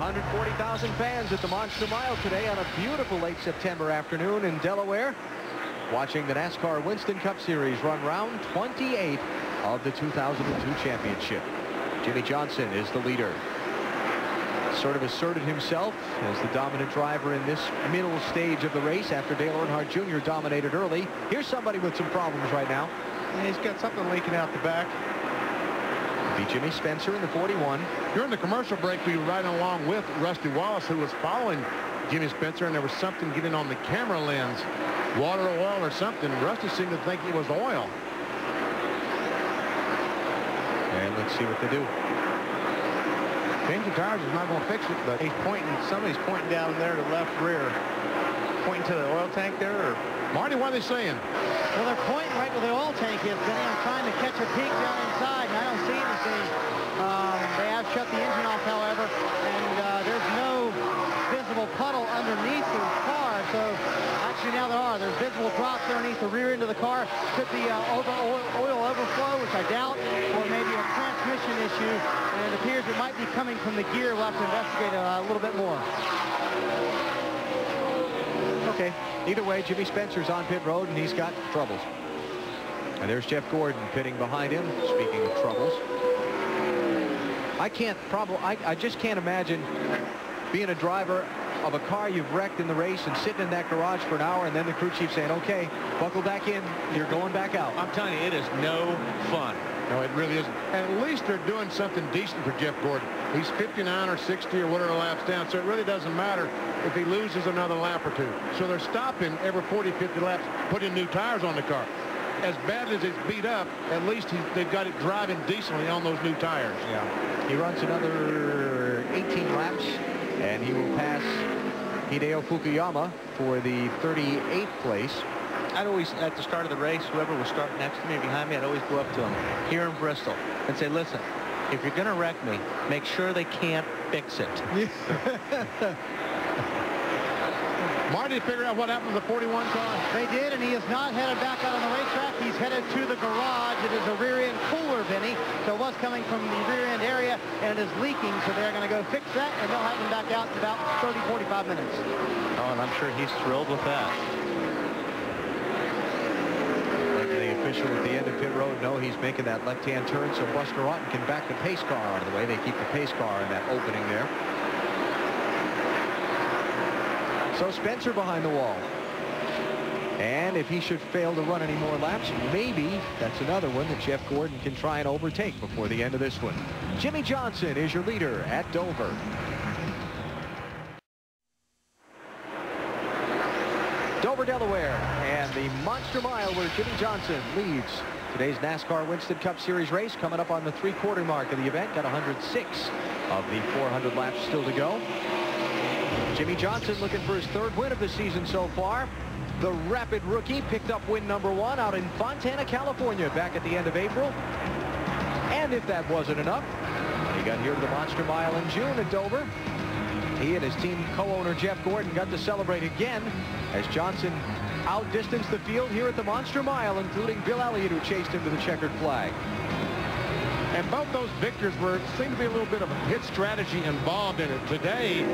140,000 fans at the Monster Mile today on a beautiful late September afternoon in Delaware, watching the NASCAR Winston Cup Series run round 28 of the 2002 championship. Jimmie Johnson is the leader. Sort of asserted himself as the dominant driver in this middle stage of the race after Dale Earnhardt Jr. dominated early. Here's somebody with some problems right now. And he's got something leaking out the back. Be Jimmy Spencer in the 41. During the commercial break, we were riding along with Rusty Wallace, who was following Jimmy Spencer, and there was something getting on the camera lens, water or oil or something. Rusty seemed to think it was oil. And let's see what they do. Changing tires is not going to fix it, but he's pointing. Somebody's pointing down there to the left rear, pointing to the oil tank there. Or Marty, what are they saying? Well, they're pointing right where the oil tank is, Benny. I'm trying to catch a peek down inside, and I don't see anything. They have shut the engine off, however, and there's no visible puddle underneath the car. So actually now there are. There's visible drops underneath the rear end of the car. Could be oil overflow, which I doubt, or maybe a transmission issue. And it appears it might be coming from the gear. We'll have to investigate a little bit more. Okay, either way, Jimmy Spencer's on pit road, and he's got troubles. And there's Jeff Gordon pitting behind him, speaking of troubles. I just can't imagine being a driver of a car you've wrecked in the race and sitting in that garage for an hour, and then the crew chief saying, okay, buckle back in, you're going back out. I'm telling you, it is no fun. No, it really isn't. And at least they're doing something decent for Jeff Gordon. He's 59 or 60 or whatever laps down, so it really doesn't matter if he loses another lap or two. So they're stopping every 40, 50 laps, putting new tires on the car. As bad as it's beat up, at least they've got it driving decently on those new tires. Yeah. He runs another 18 laps, and he will pass Hideo Fukuyama for the 38th place. I'd always, at the start of the race, whoever was starting next to me or behind me, I'd always go up to him here in Bristol and say, listen, if you're going to wreck me, make sure they can't fix it. Marty, figure out what happened to the 41 car? They did, and he is not headed back out on the racetrack. He's headed to the garage. It is a rear-end cooler, Benny. So it was coming from the rear-end area, and it is leaking. So they're going to go fix that, and they'll have him back out in about 30, 45 minutes. Oh, and I'm sure he's thrilled with that. The official at the end of pit road, no, he's making that left-hand turn, so Buster Otten can back the pace car out of the way. They keep the pace car in that opening there. So Spencer behind the wall. And if he should fail to run any more laps, maybe that's another one that Jeff Gordon can try and overtake before the end of this one. Jimmie Johnson is your leader at Dover. Dover, Delaware, and the Monster Mile where Jimmie Johnson leads today's NASCAR Winston Cup Series race, coming up on the three-quarter mark of the event. Got 106 of the 400 laps still to go. Jimmie Johnson looking for his third win of the season so far. The Rapid rookie picked up win number 1 out in Fontana, California back at the end of April. And if that wasn't enough, he got here to the Monster Mile in June at Dover. He and his team co-owner Jeff Gordon got to celebrate again as Johnson outdistanced the field here at the Monster Mile, including Bill Elliott, who chased him to the checkered flag. And both those victors seemed to be a little bit of a pit strategy involved in it. Today,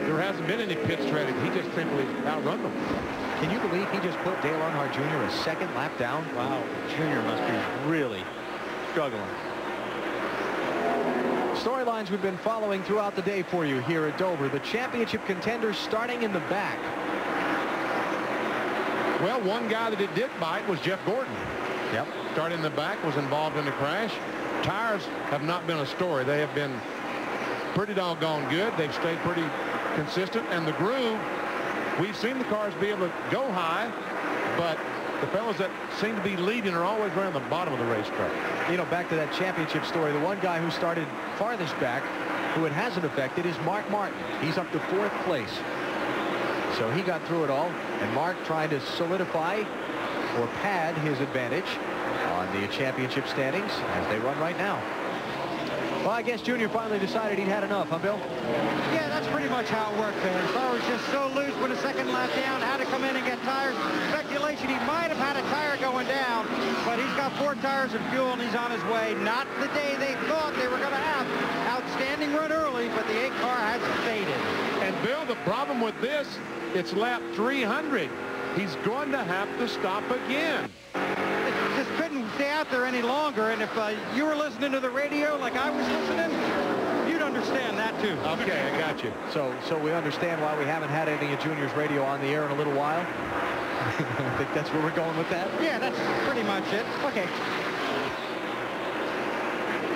there hasn't been any pit strategy. He just simply outrun them. Can you believe he just put Dale Earnhardt Jr. a second lap down? Wow, Junior must be really struggling. Storylines we've been following throughout the day for you here at Dover. The championship contenders starting in the back. Well, one guy that it did bite was Jeff Gordon. Yep. Starting in the back, was involved in the crash. Tires have not been a story. They have been pretty doggone good. They've stayed pretty consistent. And the groove, we've seen the cars be able to go high, but the fellows that seem to be leading are always around the bottom of the racetrack. You know, back to that championship story, the one guy who started farthest back, who it hasn't affected, is Mark Martin. He's up to 4th place. So he got through it all, and Mark trying to solidify or pad his advantage on the championship standings as they run right now. Well, I guess Junior finally decided he'd had enough, huh, Bill? Yeah, that's pretty much how it worked there. The car was just so loose with a second lap down, had to come in and get tires. Speculation, he might have had a tire going down, but he's got 4 tires and fuel, and he's on his way. Not the day they thought they were going to have. Outstanding run early, but that the 8 car has faded. And Bill, the problem with this, it's lap 300. He's going to have to stop again. Just couldn't stay out there any longer, and if you were listening to the radio like I was listening, you'd understand that too. Okay, I got you. So we understand why we haven't had any of Junior's radio on the air in a little while. I think that's where we're going with that. Yeah, that's pretty much it. Okay.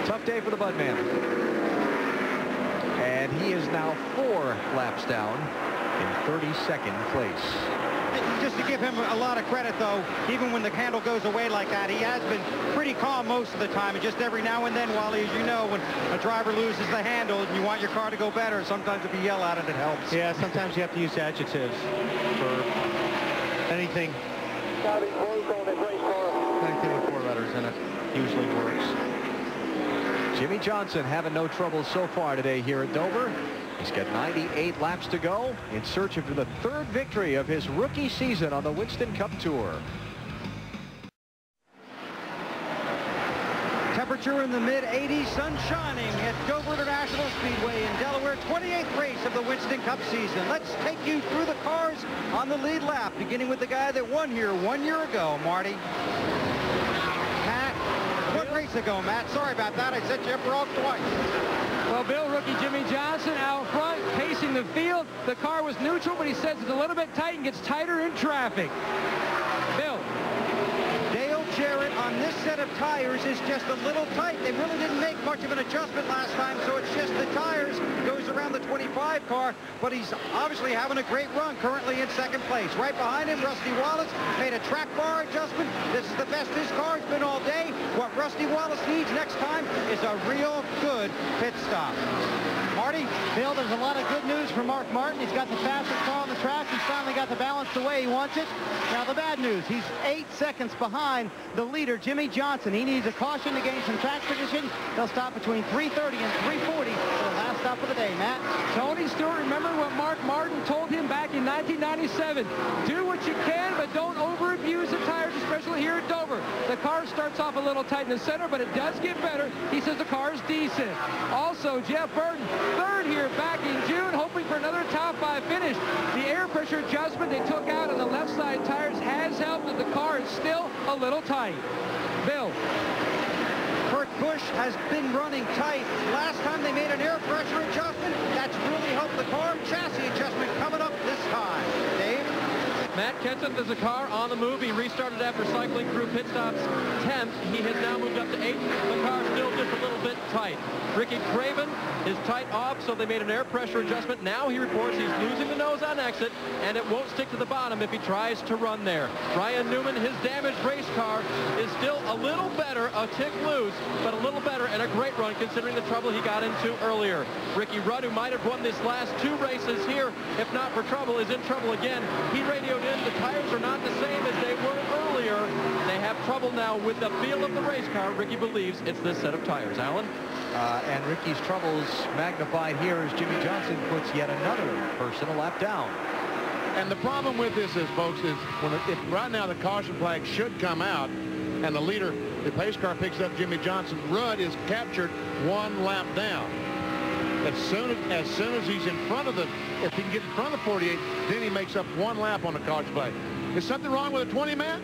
Tough day for the Budman. And he is now 4 laps down in 32nd place. Just to give him a lot of credit, though, even when the handle goes away like that, he has been pretty calm most of the time. And just every now and then, Wally, as you know, when a driver loses the handle and you want your car to go better, sometimes if you yell at it, it helps. Yeah, sometimes you have to use adjectives for anything. Anything with 4 letters in it usually works. Jimmy Johnson having no trouble so far today here at Dover. He's got 98 laps to go in search of the 3rd victory of his rookie season on the Winston Cup Tour. Temperature in the mid-80s, sun shining at Dover International Speedway in Delaware, 28th race of the Winston Cup season. Let's take you through the cars on the lead lap, beginning with the guy that won here 1 year ago, Marty. Matt, what race ago, Matt? Sorry about that. I set you up wrong twice. Well, Bill, rookie Jimmy Johnson out front, pacing the field. The car was neutral, but he says it's a little bit tight and gets tighter in traffic. Bill. Dale Jarrett on this set of tires is just a little tight. They really didn't make much of an adjustment last time, so it's just the tires. Goes around the 25 car, but he's obviously having a great run, currently in 2nd place. Right behind him, Rusty Wallace made a track bar adjustment. This is the best his car's been all day. What Rusty Wallace needs next time is a real good pit stop. Marty? Bill, there's a lot of good news for Mark Martin. He's got the fastest car on the track. He's finally got the balance the way he wants it. Now, the bad news, he's 8 seconds behind the leader, Jimmy Johnson. He needs a caution to gain some track position. They'll stop between 3:30 and 3:40 for the last stop of the day. Matt? Tony Stewart, remember what Mark Martin told him back in 1997. Do what you can, but don't over-abuse the tires, especially here at Dover. The car starts off a little tight in the center, but it does get better. He says the car is decent. Also, Jeff Burton, 3rd here back in June, hoping for another top 5 finish. The air pressure adjustment they took out on the left side tires has helped, but the car is still a little tight. Bill. Kurt Busch has been running tight. Last time they made an air pressure adjustment, that's really helped the car. Chassis adjustment coming up this time. Dave? Matt Kenseth is a car on the move. He restarted after cycling through pit stops 10th. He has now moved up to 8th. The car still just a little bit tight. Ricky Craven is tight off, so they made an air pressure adjustment. Now he reports he's losing the nose on exit, and it won't stick to the bottom if he tries to run there. Ryan Newman, his damaged race car, is still a little better, a tick loose, but a little better and a great run considering the trouble he got into earlier. Ricky Rudd, who might have won this last 2 races here, if not for trouble, is in trouble again. He radioed in. The tires are not the same as they were earlier. They have trouble now with the feel of the race car. Ricky believes it's this set of tires. Alan? And Ricky's troubles magnified here as Jimmy Johnson puts yet another person a lap down. And the problem with this is, folks, is if right now the caution flag should come out and the leader, the pace car, picks up Jimmy Johnson, Rudd is captured 1 lap down. As soon as he's in front of if he can get in front of the 48, then he makes up 1 lap on the caution flag. Is something wrong with a 20, man?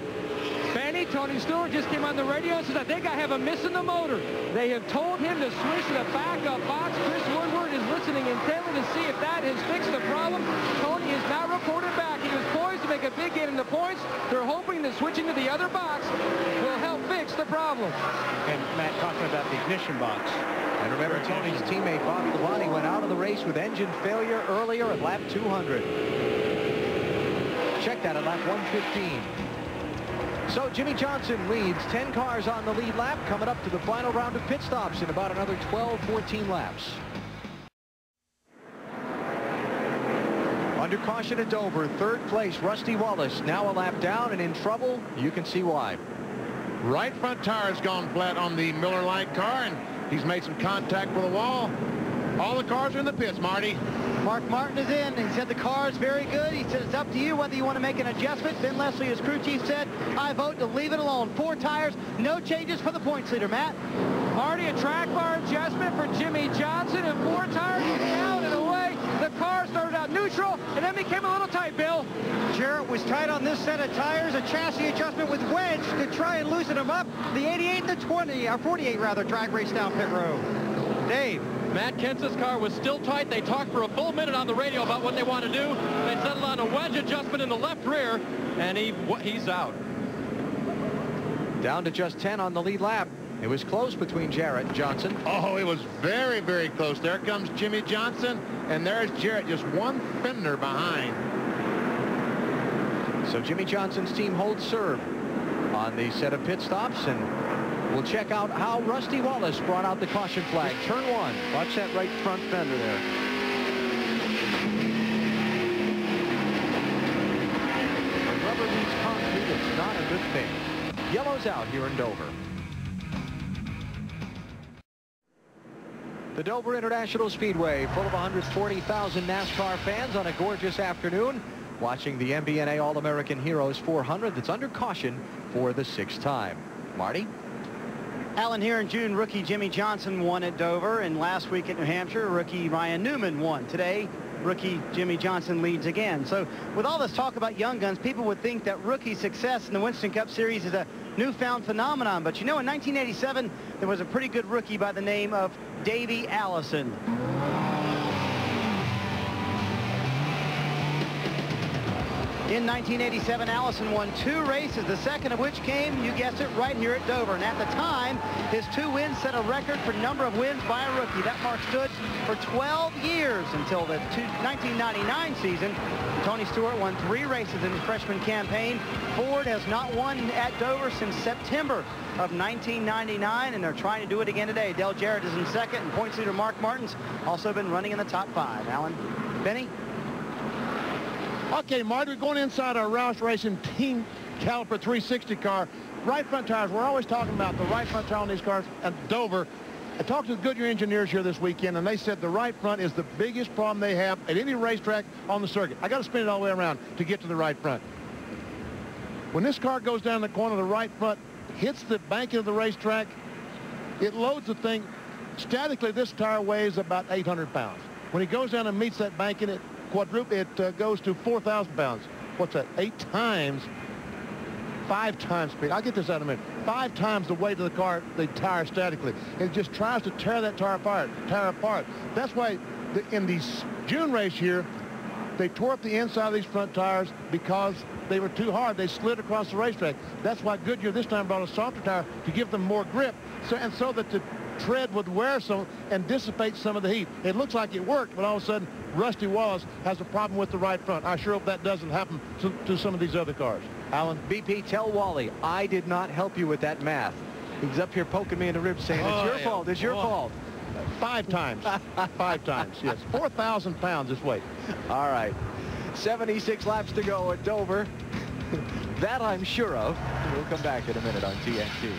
Benny, Tony Stewart just came on the radio and said, I think I have a miss in the motor. They have told him to switch to the backup box. Chris Woodward is listening intently to see if that has fixed the problem. Tony is now reported back. He was poised to make a big gain in the points. They're hoping that switching to the other box will help fix the problem. And Matt talking about the ignition box. And remember, Tony's teammate Bobby Labonte went out of the race with engine failure earlier at lap 200. Check that at lap 115. So Jimmy Johnson leads 10 cars on the lead lap, coming up to the final round of pit stops in about another 12-14 laps. Under caution at Dover, 3rd place, Rusty Wallace, now a lap down and in trouble. You can see why. Right front tire's gone flat on the Miller Lite car, and he's made some contact with the wall. All the cars are in the pits, Marty. Mark Martin is in. He said the car is very good. He said it's up to you whether you want to make an adjustment. Ben Leslie, his crew chief, said, I vote to leave it alone. 4 tires, no changes for the points leader. Matt? Marty, a track bar adjustment for Jimmy Johnson and 4 tires. he came a little tight, Bill. Jarrett was tight on this set of tires. A chassis adjustment with wedge to try and loosen him up. The 88 and the 20, or 48 rather, drag race down pit road. Dave. Matt Kence's car was still tight. They talked for a full minute on the radio about what they want to do. They settled on a wedge adjustment in the left rear, and he's out. Down to just 10 on the lead lap. It was close between Jarrett and Johnson. Oh, it was very, very close. There comes Jimmy Johnson, and there's Jarrett, just one fender behind. So Jimmy Johnson's team holds serve on the set of pit stops, and we'll check out how Rusty Wallace brought out the caution flag. Turn 1. Watch that right front fender there. When rubber meets concrete, it's not a good thing. Yellow's out here in Dover. The Dover International Speedway, full of 140,000 NASCAR fans on a gorgeous afternoon, watching the MBNA All-American Heroes 400 that's under caution for the 6th time. Marty? Alan, here in June, rookie Jimmy Johnson won at Dover, and last week at New Hampshire, rookie Ryan Newman won. Today, rookie Jimmy Johnson leads again. So with all this talk about young guns, people would think that rookie success in the Winston Cup Series is a newfound phenomenon. But you know, in 1987, there was a pretty good rookie by the name of Davey Allison. In 1987, Allison won 2 races, the second of which came, you guessed it, right here at Dover. And at the time, his 2 wins set a record for number of wins by a rookie. That mark stood for 12 years until the 1999 season. Tony Stewart won 3 races in his freshman campaign. Ford has not won at Dover since September of 1999, and they're trying to do it again today. Dale Jarrett is in second, and points leader Mark Martin's also been running in the top 5. Alan? Benny? Okay, Marty, we're going inside our Roush Racing Team Caliper 360 car. Right front tires, we're always talking about the right front tire on these cars at Dover. I talked to the Goodyear engineers here this weekend, and they said the right front is the biggest problem they have at any racetrack on the circuit. I got to spin it all the way around to get to the right front. When this car goes down the corner, the right front hits the banking of the racetrack, it loads the thing. Statically, this tire weighs about 800 pounds. When he goes down and meets that banking, it goes to 4,000 pounds. What's that? 8 times, 5 times speed. I'll get this out in a minute. 5 times the weight of the car, the tire statically. It just tries to tear that tire apart. That's why in the June race here, they tore up the inside of these front tires because they were too hard. They slid across the racetrack. That's why Goodyear this time brought a softer tire to give them more grip, so that the tread would wear some and dissipate some of the heat. It looks like it worked, but all of a sudden, Rusty Wallace has a problem with the right front. I sure hope that doesn't happen to some of these other cars. Alan? BP, tell Wally, I did not help you with that math. He's up here poking me in the ribs saying, it's your fault, it's your fault. 5 times. 5 times, yes. 4,000 pounds this weight. All right. 76 laps to go at Dover. That I'm sure of. We'll come back in a minute on TNT.